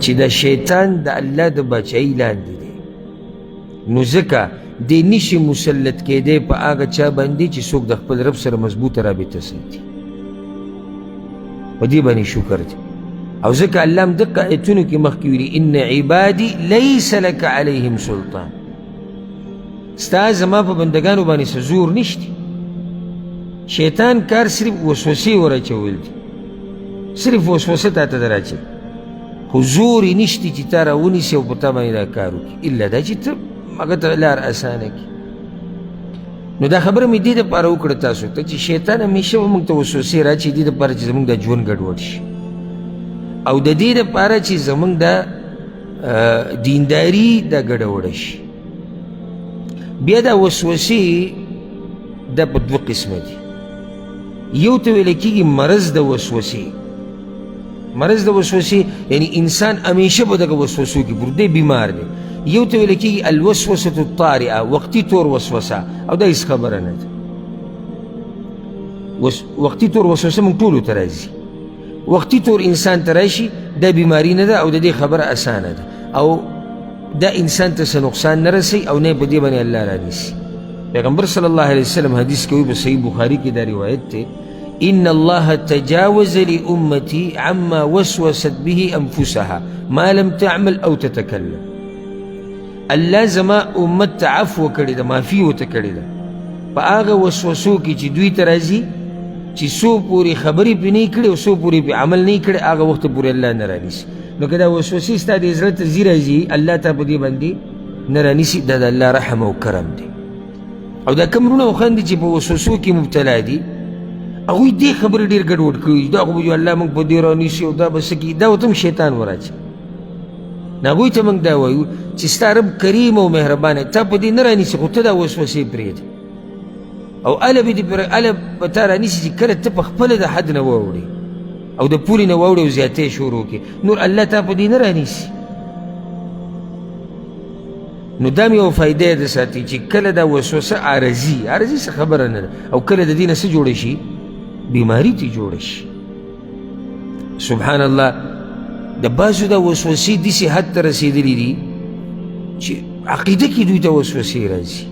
چې د شیطان د الله د بچائی لاندې دی، نو ځکه دی نشي مسلط کېدی په هغه چا باندې چې څوک د خپل رب سره مضبوطه رابطه ساتي. په دې باندې شکر دی. او ځکه الله هم دغه آیتونو کې مخکې ویلي ان عبادي لیس لک علیهم سلطان، ستا زما په بندګانو باندې څه زور نشته. شیطان کار صرف وسوسې ورچول دي، صرف وسوسه تا ته در اچوي، خو زور یې نشته چې تا راونیسي او په تا باندې دا کار وکړي، الا دا چې ته هغه ته لار اسانه کړي. نو دا خبره مې دې دپاره وکړه تاسو ته چې شیطان همیشه به موږ ته وسوسې راچي دې دپاره چې زموږ دا ژوند ګډوډ شي، او د دې دپاره چې زموږ دا دینداري دا ګډوډه شي. بیا دا وسوسې دا په دوه قسمه دي. یو ته ویل کېږي مرض د وسوسې. مرض د وسوسې یعنی انسان همیشه په دغه وسوسو کې پروت دی، بیمار دی. یو ته ویل کېږي الوسوسة الطارئه، وقتي طور وسوسه، او دا هېڅ خبره نه ده. وقتي طور وسوسه موږ ټولو ته راځي. وقتي طور انسان ته راشي دا بیماري نه ده، او د دې خبره اسانه ده، او دا انسان ته څه نقصان نه رسوي او نه په دې باندې الله رانیسي. پیغمبر صلی الله علیه وسلم حدیث کوي په صحیح بخاري کې دا روایت دی، ان الله تجاوز لامتي عما وسوست به انفسها ما لم تعمل او تتكلم. الله زما امت ته عفو کړې ده، معافي ورته کړې ده په هغه وسوسو کې چې دوی ته راځي، چې څو پورې خبرې پرې نه کړې او څو پورې پرې عمل نه کړې، هغه وخت پورې الله نه رانیسي. نو که دا وسوسې ستا د زړه ته ځي راځي، الله ته په دې باندې نه رانیسي، دا د الله رحم او کرم دی. او دا کوم وروڼه او خویندې چې په وسوسو کې مبتلا دي، هغوی دې خبرې ډېر ګډوډ کړي، دا خو به الله موږ په دې رانیسي او دا به څه کړي، دا ورته هم شیطان وراچوي. نو هغوی ته موږ دا وایو چې ستا رب کریم او مهربانه، تا په دې نه رانیسي، خو ته دا وسوسې پرېږده، او اله به تا رانیسي چې کله ته په خپله د حد نه واوړې او د پولې نه واوړې او زیاتې شروع کړې، نور الله تا په دې نه رانیسي. نو دا مې یوه فایده یې ده ساتي چې کله دا وسوسه عارضي څه خبره نه ده، او کله د دې نه څه جوړه شي، بیماري ترې جوړه شي. سبحان الله، د بعضو دا وسوسې داسې حد ته رسېدلي دي چې عقیده کې دوی ته وسوسې راځي،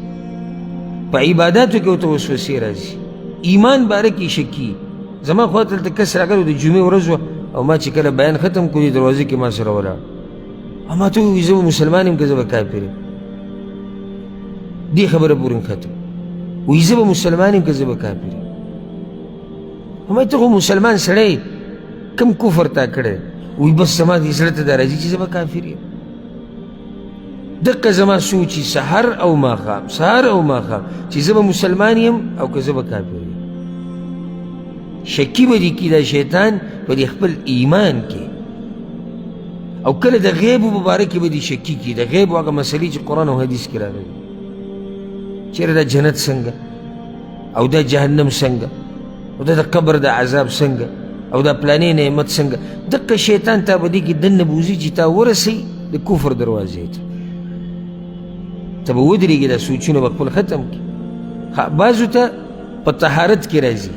په عباداتو کې ورته وسوسې راځي، ایمان باره کې شکي. زما خوا ته دلته کس راغلی د جمعې ورځ وه، او ما چې کله بیان ختم کړو دروازې کې ما سره ولاړ، او ما ته ووایي زه به مسلمان یم که زه به کافر یم. دې خبره پورې ختم، وایي زه به مسلمان یم که زه به کافر یم. ما ته خو مسلمان سړی کوم کفر تا کړی؟ وایي بس زما دې زړه ته دا راځي چې زه به کافر یم. دقه زما سوچ سحر او ماښام، سحر او ماښام چې زه به مسلمان یم او که زه به کافر یم. شکي به دې کي دا شیطان په دې خپل ایمان کې، او کله د غیبو په باره کې به دې شکي کي، د غیبو هغه مسلې چې قرآن او حدیث کې راغلي، چېرې دا جنت څنګه، او دا جهنم څنګه، او دا د قبر د عذاب څنګه، او دا پلانې نعمت څنګه. دقه شیطان تا به دې کې دننه بوځي چې تا ورسوي د کفر دروازې ته، ته به ودرېږي، دا سوچونه به خپل ختم کړي. بعضو ته په طهارت کې راځي،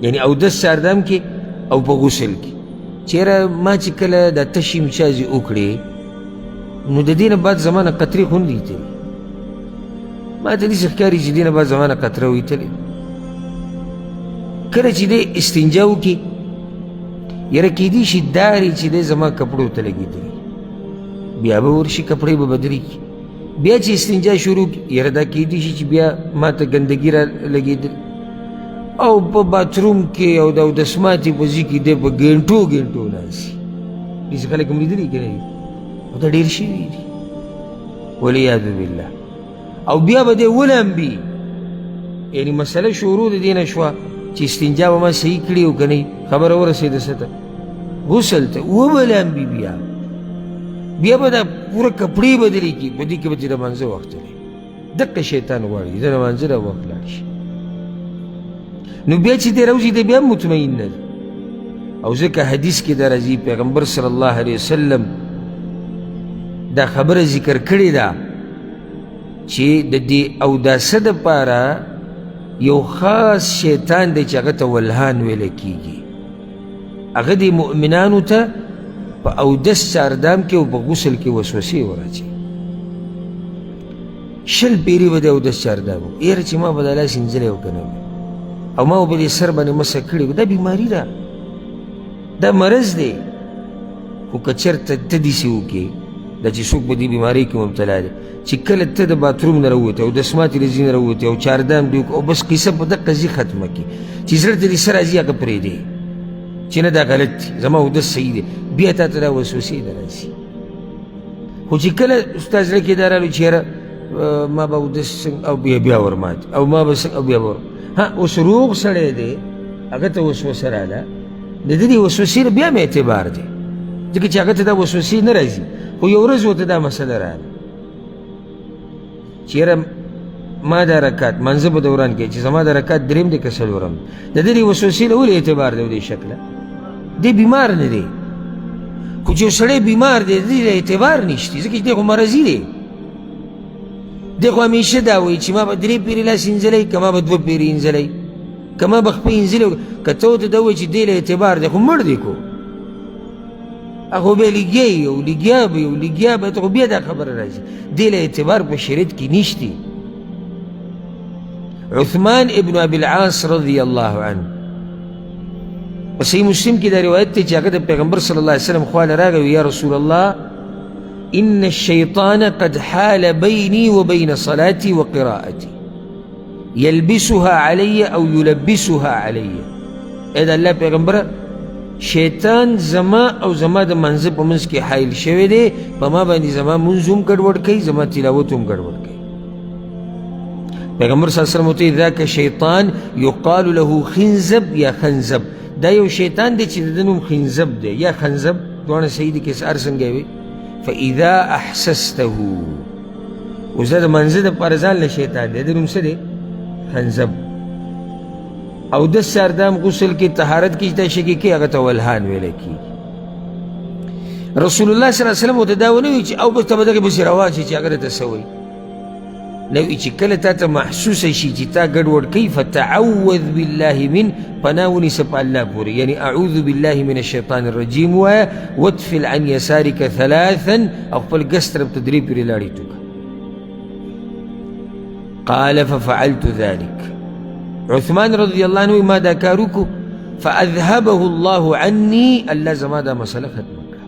یعنی اودس چاردام کې او په غسل کې، چېرې ما چې کله دا تشې مچازې وکړې، نو د دې نه بعد زما نه قطرې خو نه دي ایتلې، ما ته داسې ښکاري چې دې نه بعد زما نه قطره وایتلې. کله چې دی استنجا وکړي، یاره کیدای شي دارې چې دی زما کپړو ته لګېدلي، بیا به ورشي کپړې به بدلې کړي، بیا چې استنجا شروع کړي، یاره دا کیدای شي چې بیا ما ته ګندګي را لګېدلې، او په باتروم کې او د اودسماتې په ځای کې دی په ګنټو ناستي. داسې خلک هم لیدلي که نه دي؟ او دا ډېر شوي دي والعیاذ بالله. او بیا به دی ولامبي، یعنی مسله شروع د دې نه شوه چې استنجا به ما صحیح کړي او که نه خبره ورسېده څه ته، غسل ته، وبه لامبي، بیا به دا پوره کپړې بدلې کړي، په دې کې به چې د لمانځه وخت دی. دقه شیطان غواړي د لمانځه نه وخت لاړ شي، نو بیا چې دی راوځي دی بیا مطمئن نه دی. او ځکه حدیث کې دا راځي، پیغمبر صلی الله علیه وسلم دا خبره ذکر کړې ده چې د دې اوداسه دپاره یو خاص شیطان دی چې هغه ته ولهان ویلی کېږي، هغه دې مؤمنانو ته په اودس چاردام کې او په غسل کې وسوسې وراچي. شل پیري به د اودس چاردام وو، یاره چې ما به دا لاس انځلی و که نه او ما به دې سر باندې مسه کړې وو، دا بیماري ده، دا مرض دی. خو که چېرته ته داسې وکړې دا چې څوک به دې بیمارۍ کې مبتلا دی چې کله ته د باتروم نه راووتې او د سماعتې له ځای نه راووتې او چاردام دې وکړو او بس قصه په دقه ځي ختمه کړي چې زړه ته دې څه راځي هغه پرېږدې چې نه دا غلط دي، زما اودس صحیح دی، بیا تا ته دا وسوسې در راځي. خو چې کله ستا زړه کې دا رالو چې یاره ما به اودس او بیا ورمات او ما به او بیا ور ها اوس روغ سړی دی هغه ته وسوسه راله د دې وسوسې نه بیا مې اعتبار دی ځکه چې هغه ته دا وسوسې نه راځي. خو یو ورځ ورته دا مسله راغله چې یاره ما دا رکات منځه په دوران کې چې زما دا رکات درېیم دی که څلورم د دې وسوسې له ولې اعتبار دی دې شکله دی بیمار نه دی. خو چې یو سړی بیمار دی د دې اعتبار نشته ځکه چې دی خو مرضي دی. دی خو همیشه دا وایي چې ما به 3 پیرې لاس انځلی که ما به 2 پیرې انځلی که ما به خپې انځلی که ته ورته دا وایي چې دی له اعتبار دی خو مړ دی کو خو بیا لګیا او لګیا به او لګیا به ته خو بیا دا خبره راځي دی له اعتبار په شریعت کې نشته. عثمان ابن ابي العاص رضی الله عنه په صحیح مسلم کې دا روایت دی چې هغه د پیغمبر صلی الله علیه وسلم خواله راغی یا رسول الله ان الشيطان قد حال بيني وبين صلاتي وقراءتي يلبسها علي او يلبسها علي. اې د الله پیغمبره شیطان زما او زما د منځه په منځ کې حایل شوی دی په ما باندې زما مونځ هم ګډوډ کوي زما تلاوت هم ګډوډ کوي. پیغمبر صلی الله علیه وسلم ورته ذاک شیطان یقال له خنزب یا خنزب دا یو شیطان دی چې د ده نوم خنزب دی یا خنزب دواړه صحیح دي که هر څنګه وي. فاذا احسسته اوس دا د منځه دپاره ځان له شیطان دی د نوم څه دی خنزب. او د سردام غسل کې طهارت کې دا شي کې هغه ته ولهان ویلی کېږي. رسول الله صلی الله علیه وسلم ورته دا ونه وایي چې او بس ته به دغې پسې روان شي چې هغه درته څه وایي نه وایي چې کله تا ته محسوسه شي چې تا ګډوډ کوي فتعوذ بالله من پناه ونیسه په الله پورې یعنی اعوذ بالله من الشیطان الرجیم وایه وادفل عن یسارک 3 او خپل ګس طرف ته 3 پیرې لاړې توکه. قال ففعلت ذلك عثمان رضی الله عنه ما دا کار وکړو فاذهبه الله عني الله زما دا مسله ختمه کړه.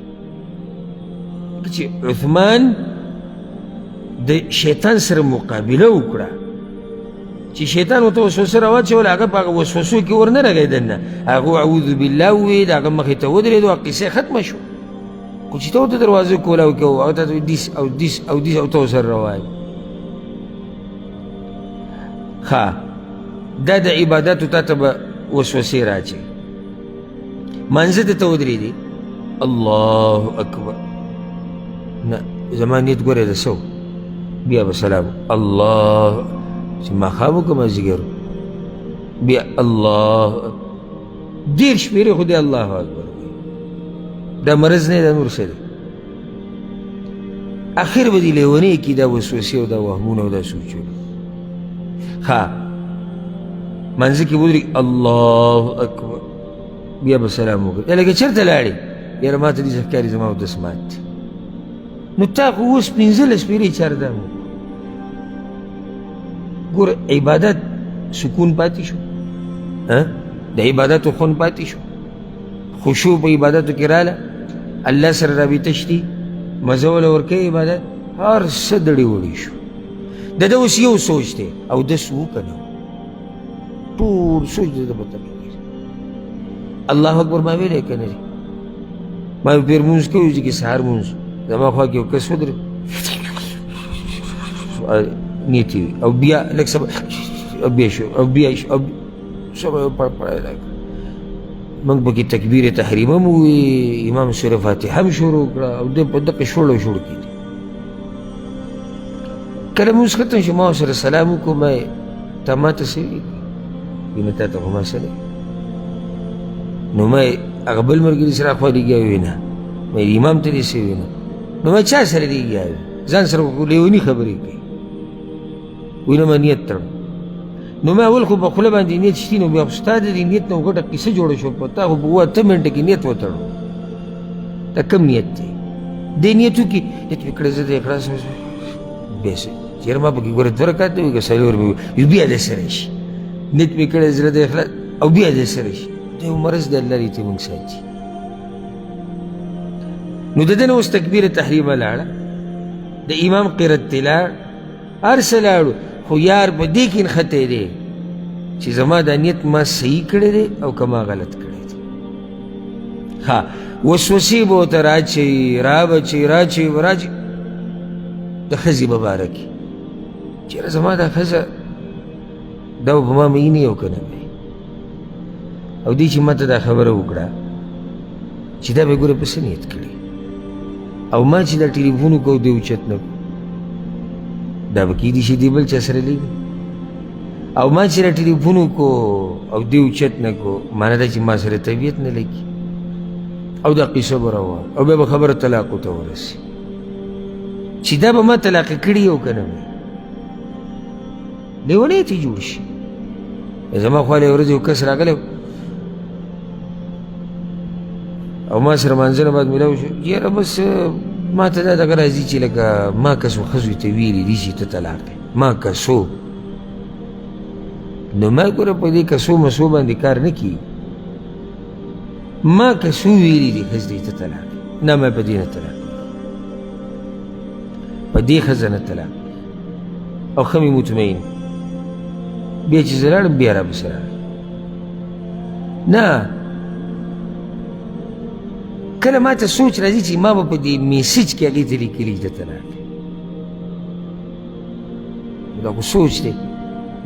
چې عثمان د شیطان سره مقابله وکړه چې شیطان ورته وسوسه راواچوله هغه په هغه وسوسو کې ورنه رغېدل نه هغه اعوذ بالله وویل هغه مخې ته ودرېد او قصه ختمه شو. خو چې ته ورته دروازه کولاو کوو هغه ته دیس او دیس او دیس او ته ورسره روان ښه دا د عباداتو تا ته به وسوسې راچي. منځه ته ته ودرېدې الله اکبر نه زما نیت ګورې د څه بیا به سلام الله چې ماښام وکړه مازدیګر بیا الله 10 پیرې خو دی الله اکبر دا مرض نه دی نور څه دی. اخر به دې لیونۍ کي دا وسوسې او دا وهمونه او دا سوچونه. ښه منځه کې ودرېږي الله اکبر بیا به سلام وکړي لکه چېرته لاړې یاره ما ته دې ښکاري زما اودس مات دی نو تا خو اوس 15 پیرې چاردام وکړو. ګوره عبادت سکون پاتې شو د عبادتو خون پاتې شو خشوع په عبادتو کې راله الله سره رابطه شتي مزه وله ورکوي عبادت هر څه دړې وړې شو. د ده اوس یو سوچ دی اودس وکړه نه ټول سوچ د ده په تمه کېږي. الله اکبر ما ویلی که نه دی ما پیر مونځ کوي چې کې سهار مونځ زما خوا کې یو کس ودرېد نیتې وي او بیا لږ څه او بیا شو او بیا او څه به پړپړی راکړه موږ پکې تکبیر تحریمه هم ووایي امام سوره فاتحه هم شروع کړه او دی په دقې شوړ او شوړ کې دی. کله مونځ ختم شو ما ورسره سلام وکړو ما تا ما ته څه وي وینه تا ته خو ما څه دی نو ما هغه بل ملګري سره اخوا لګیا وي نه ما امام ته دې څه وي نه نو ما چا سره لګیا وي ځان سره لیوني خبرې کوي وي نه ما نیت تړم نو ما اول خو په خوله باندې نیت شتي نو بیا خو ستا د دې نیت نه ګټه قصه جوړه شوه په تا خو په 8 منټه کې نیت وتړو دا کم نیت دی دې نیت وکړي نیت مې کړی زه د اخلاص بیا څه چېرې ما پکې ګوره 2 رکعات وي که 4 مې وي بیا دې سره شي نیت مې کړی زړه د اخلاص او بیا دې سره شي دا یو مرض دی الله دې ترې موږ ساتي نو د ده نه اوس تکبیر تحریمه لاړه د امام قرت ته لاړ هر څه لاړو خو یار په دې کې نښتی دی چې زما دا نیت ما صحیح کړی دی او که ما غلط کړی دی ها وسوسې به ورته راچوي راچوي د ښځې په باره کې چېرې زما دا ښځه دا به په ما مینې او که نه وی او دې چې ما ته دا خبره وکړه چې دا به ګوره په څه نیت کړي او ما چې دا ټلیفون وکړو دی اوچت نه دا به کیدای شي دی بل چا سره لګي او ما چې را ټلیفون وکړو او دی اوچت نه کړو معنی دا چې ما سره طبیعت نه لګي او دا قصه به راووایه او بیا به خبره طلاقو ته ورسي چې دا به ما طلاق کړي او که نه وي لیونی ته جوړ شي زما خوا له ورځې یو کس راغلی او ما سره مانځنه بعد میلاو شو یاره بس ما ته دا دغه راځي چې لکه ما کسو ښځو ته ویلي دي چې ته طلاق یې ما کسو نو ما ګوره په دې کسو مسو باندې کار نه کېږي ما کسو ویلي دي ښځې ته طلاق یې نه ما په دې نه طلاق په دې ښځه نه طلاق او ښه مې مطمئن بیا چې زه لاړم بیا راپسې راغی نه کله ما ته سوچ راځي چې ما به په دې میسج کې هغې ته لیکلي ده طلاق دا خو سوچ دی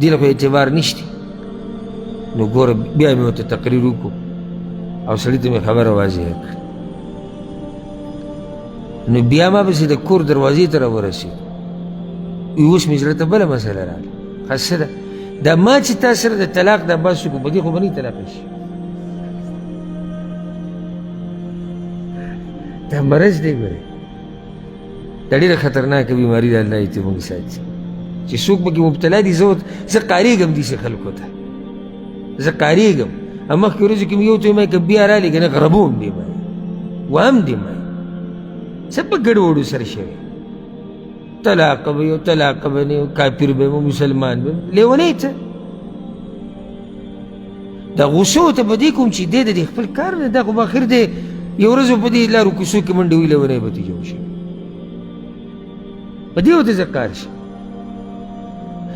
دې له خو اعتبار نشته نو ګوره بیا مې ورته تقریر وکړو او سړي ته مې خبره واضحه کړه نو بیا ما پسې د کور دروازې ته راورسېدو اوس مې زړه ته بله مسله راغله ښه څه ده دا ما چې تا سره د طلاق دا بحث وکړو په دې خو به نه طلاق شي دا مرض دی ګورې دا ډېره خطرناکه بیماري ده الله دې ترې موږ ساتي چې څوک پکې مبتلا دي زه قارېږم داسې خلکو ته زه قارېږم مخکې ورځو کې مې یو ته ووایم که بیا رالې که نه غربوم دې باندې وهم دې باندې څه په ګډوډو سره شوی طلاق به یو طلاق به نه کافر به یم مسلمان به یم لیونی ته دا غوسه ورته په دې کوم چې دی د دې خپل کار دی دا خو به اخر دی یو ورځ په دې لارو کوڅو کې منډې وي لیونی به ته جوړ شي په دې ورته زه کار شي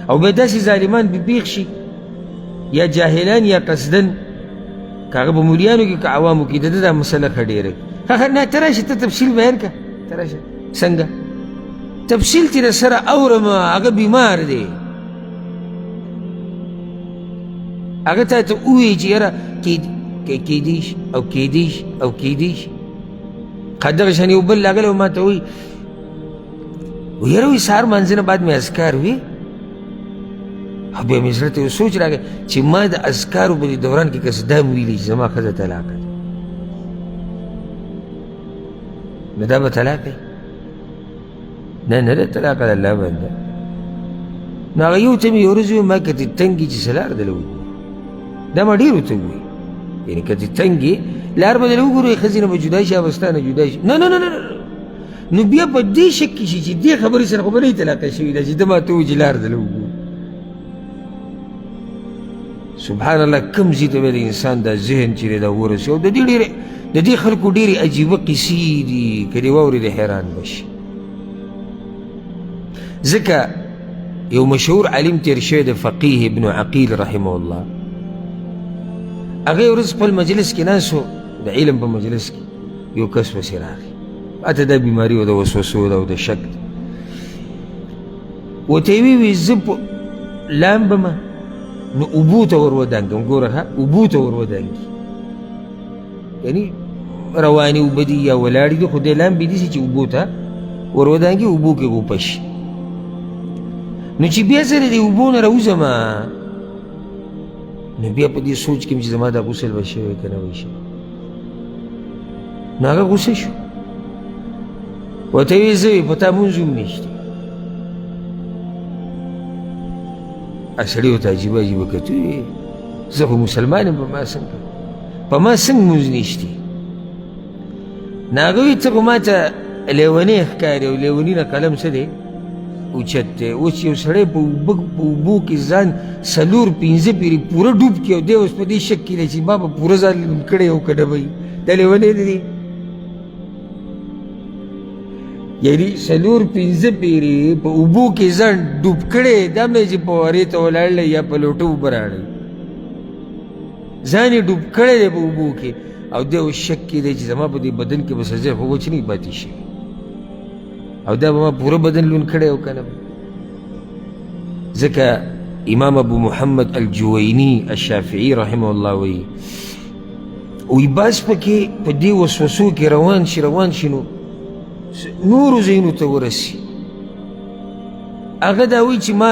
او بیا داسې ظالمان به پېښ شي یا جاهلان یا قصدن که هغه په مولیانو کې که عوامو کې د ده دا مسله ښه ډېره ښه نه ته راشي ته تفصیل بیان کړه ته راشه څنګه تفصیل ترې سره اورم هغه بیمار دی هغه تا ته ووایي چې یاره کیدی شي او کیدی شي او کیدی شي دغه شان یو بل راغلی و ما ته وایي یاره وایي سهار مانځه نه بعد مې اذکار وي او بیا مې زړه ته یو سوچ راغی چې ما د اذکارو په دې دوران کې کس دا ویلي چې زما ښځه طلاقه ده نو دا به طلاق دی نه نه ده طلاقه د الله بنده نو هغه یو ته مې یو ورځ وویل ما که دې تنګ وي چې څه لار دله وګورو دا ما ډېر ورته ووایي یعنې که دې تنګ وي لار به دله وګورو ښځې نه به جدا شي او ستا نه جدا شي نه نه نه نه نو بیا په دې شک کې شي چې دې خبرې سره خو به نه وي طلاقه شوې ده چې ته ما ته ووایي چې لار دله وګورو سبحان الله کم ځای ته به د انسان دا ذهن چې دی دا ورسي او د دې خلکو ډېرې عجیبه قیسې دي که دې واورېدې حیران به شي ځکه یو مشهور عالم تېر شوی د فقیه ابن عقیل رحمه الله هغه یو ورځ خپل مجلس کې ناست د علم په مجلس کې یو کس پسې راغی اته دا بیماري و د وسوسو ده او د شک ده ورته یې وویل زه لامبمه نو اوبو ته ور ودانګم ګوره ښه اوبو ته ور ودانګي یعنې روانې اوبه دي یا ولاړې دي خو دې لامبې دي چې اوبو ته ور ودانګي اوبو کې غوپه شي نو چې بیا زه د دې اوبو نه راوځم نو بیا په دې سوچ کې چې زما دا غسل به شوی که نه وی شوی نو هغه غوسه شو ورته یې زه په تا مونځ هم نشته سړي ورته عجیبه عجیبه کتو زه خو مسلمان یم په ما څنګه مونځ نشتي هغه وایي ته خو ما ته لیونی ښکاري او لیوني نه قلم څه دی اوچت دی. اوس یو سړی په اوبو کې ځان 4-5 پیرې پوره ډوب کړي او دی اوس په دې شک کې دی چې ما به پوره ځان لوند کړی او که نه به وي، دا لیونی نه دی. یعنې 4-5 پیرې په اوبو کې ځان ډوب کړی، دا هم نه چې په ورې ته ولاړلی یا په لوټه اوبه راړی، ځان یې ډوب کړی دی په اوبو کې او دی اوس شک کې دی چې زما په دې بدن کې به څه ځای خو وچ نه وي پاتې شوي او دا به ما پوره بدن لوند کړی او که نه. ځکه امام ابو محمد الجویني الشافعي رحمه الله وی بعض پکې په دې وسوسو کې روان شي نو نورو ځایونو ته ورسي. هغه دا وایي چې ما